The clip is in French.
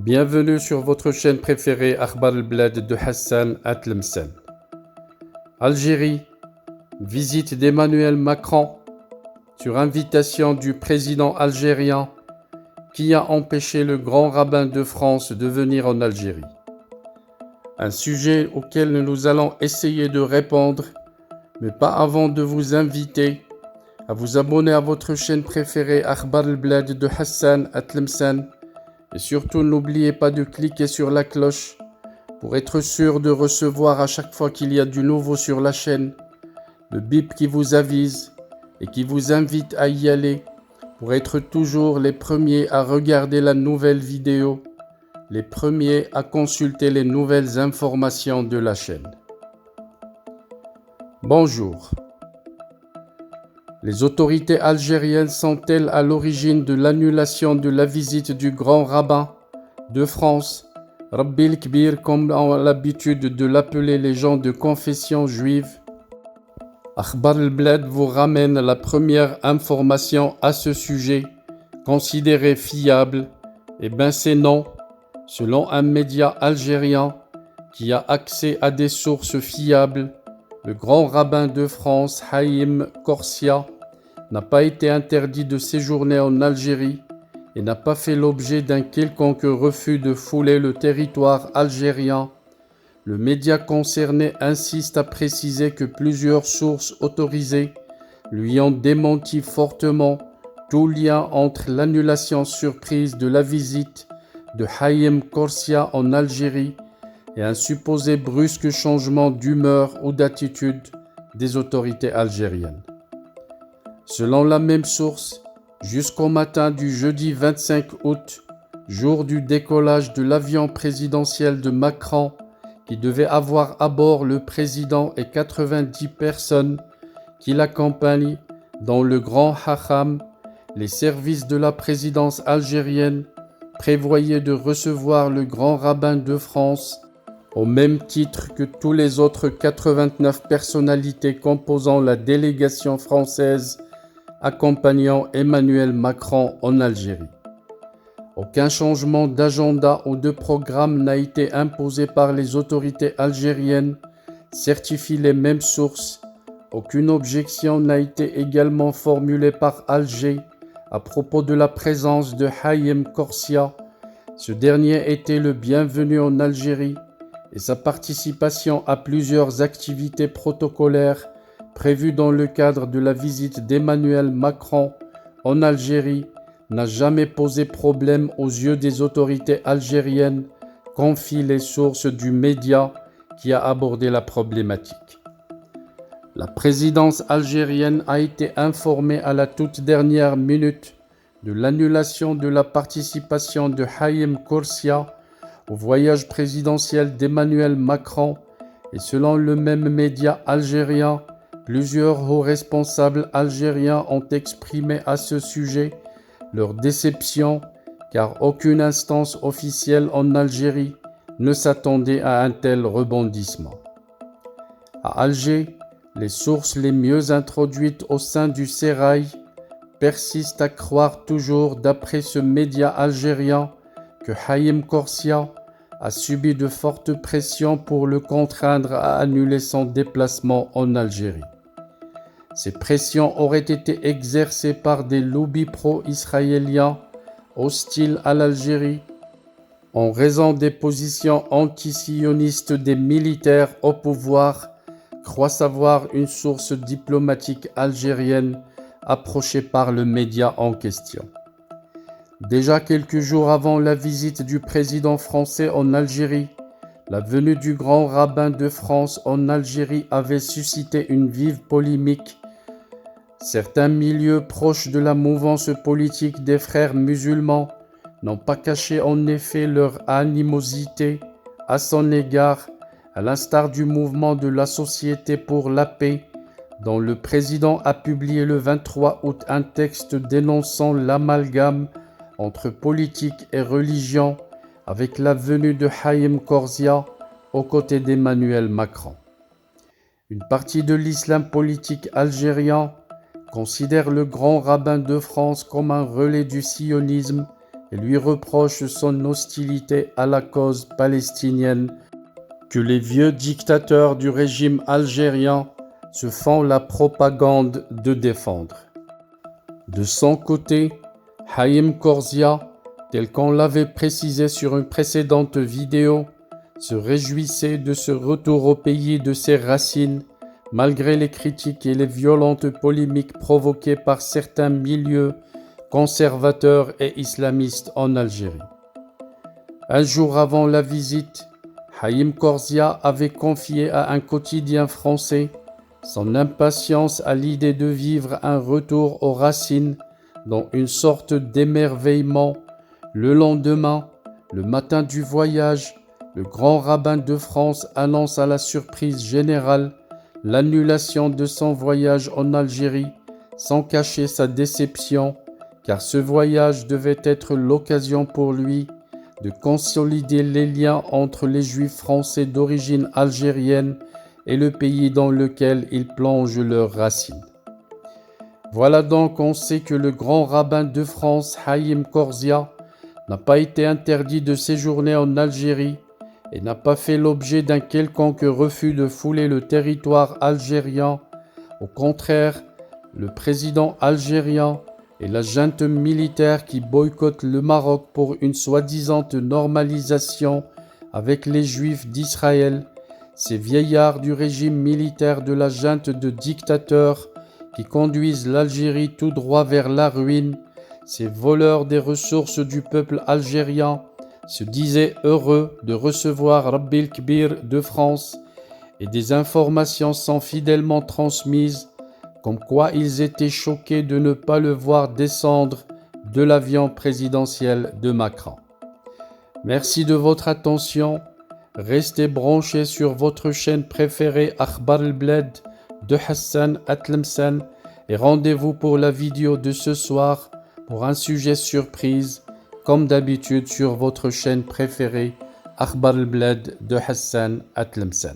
Bienvenue sur votre chaîne préférée Akhbar al-Blad de Hassan Atlemsen. Algérie, visite d'Emmanuel Macron sur invitation du président algérien qui a empêché le grand rabbin de France de venir en Algérie. Un sujet auquel nous allons essayer de répondre, mais pas avant de vous inviter à vous abonner à votre chaîne préférée Akhbar al-Blad de Hassan Atlemsen. Et surtout, n'oubliez pas de cliquer sur la cloche pour être sûr de recevoir à chaque fois qu'il y a du nouveau sur la chaîne, le bip qui vous avise et qui vous invite à y aller pour être toujours les premiers à regarder la nouvelle vidéo, les premiers à consulter les nouvelles informations de la chaîne. Bonjour. Les autorités algériennes sont-elles à l'origine de l'annulation de la visite du grand rabbin de France, Rabbi el-Kbir, comme ont l'habitude de l'appeler les gens de confession juive? Akhbar al-Blad vous ramène la première information à ce sujet, considérée fiable. Eh bien c'est non, selon un média algérien qui a accès à des sources fiables. Le grand rabbin de France, Haïm Korsia, n'a pas été interdit de séjourner en Algérie et n'a pas fait l'objet d'un quelconque refus de fouler le territoire algérien. Le média concerné insiste à préciser que plusieurs sources autorisées lui ont démenti fortement tout lien entre l'annulation surprise de la visite de Haïm Korsia en Algérie et un supposé brusque changement d'humeur ou d'attitude des autorités algériennes. Selon la même source, jusqu'au matin du jeudi 25 août, jour du décollage de l'avion présidentiel de Macron, qui devait avoir à bord le président et 90 personnes qui l'accompagnent, dont le grand Hacham, les services de la présidence algérienne prévoyaient de recevoir le grand rabbin de France au même titre que tous les autres 89 personnalités composant la délégation française accompagnant Emmanuel Macron en Algérie. Aucun changement d'agenda ou de programme n'a été imposé par les autorités algériennes, certifient les mêmes sources. Aucune objection n'a été également formulée par Alger à propos de la présence de Haïm Korsia. Ce dernier était le bienvenu en Algérie et sa participation à plusieurs activités protocolaires prévues dans le cadre de la visite d'Emmanuel Macron en Algérie n'a jamais posé problème aux yeux des autorités algériennes, confient les sources du média qui a abordé la problématique. La présidence algérienne a été informée à la toute dernière minute de l'annulation de la participation de Haïm Korsia au voyage présidentiel d'Emmanuel Macron et selon le même média algérien, plusieurs hauts responsables algériens ont exprimé à ce sujet leur déception car aucune instance officielle en Algérie ne s'attendait à un tel rebondissement. À Alger, les sources les mieux introduites au sein du sérail persistent à croire toujours, d'après ce média algérien, que Haïm Korsia a subi de fortes pressions pour le contraindre à annuler son déplacement en Algérie. Ces pressions auraient été exercées par des lobbies pro-israéliens hostiles à l'Algérie en raison des positions anti-sionistes des militaires au pouvoir, croit savoir une source diplomatique algérienne approchée par le média en question. Déjà quelques jours avant la visite du président français en Algérie, la venue du grand rabbin de France en Algérie avait suscité une vive polémique. Certains milieux proches de la mouvance politique des frères musulmans n'ont pas caché en effet leur animosité à son égard, à l'instar du mouvement de la Société pour la paix, dont le président a publié le 23 août un texte dénonçant l'amalgame entre politique et religion avec la venue de Haïm Korsia aux côtés d'Emmanuel Macron. Une partie de l'islam politique algérien considère le grand rabbin de France comme un relais du sionisme et lui reproche son hostilité à la cause palestinienne que les vieux dictateurs du régime algérien se font la propagande de défendre. De son côté, Haïm Korzia, tel qu'on l'avait précisé sur une précédente vidéo, se réjouissait de ce retour au pays de ses racines, malgré les critiques et les violentes polémiques provoquées par certains milieux conservateurs et islamistes en Algérie. Un jour avant la visite, Haïm Korzia avait confié à un quotidien français son impatience à l'idée de vivre un retour aux racines dans une sorte d'émerveillement. Le lendemain, le matin du voyage, le grand rabbin de France annonce à la surprise générale l'annulation de son voyage en Algérie, sans cacher sa déception, car ce voyage devait être l'occasion pour lui de consolider les liens entre les Juifs français d'origine algérienne et le pays dans lequel ils plongent leurs racines. Voilà donc on sait que le grand rabbin de France, Haïm Korzia, n'a pas été interdit de séjourner en Algérie et n'a pas fait l'objet d'un quelconque refus de fouler le territoire algérien. Au contraire, le président algérien et la junte militaire qui boycotte le Maroc pour une soi-disant normalisation avec les Juifs d'Israël, ces vieillards du régime militaire de la junte de dictateurs qui conduisent l'Algérie tout droit vers la ruine, ces voleurs des ressources du peuple algérien, se disaient heureux de recevoir Rabbi el-Kbir de France et des informations sont fidèlement transmises comme quoi ils étaient choqués de ne pas le voir descendre de l'avion présidentiel de Macron. Merci de votre attention. Restez branchés sur votre chaîne préférée Akhbar el-Bled de Hassan Atlemsen et rendez-vous pour la vidéo de ce soir pour un sujet surprise, comme d'habitude sur votre chaîne préférée Akhbar el-Bled de Hassan Atlemsen.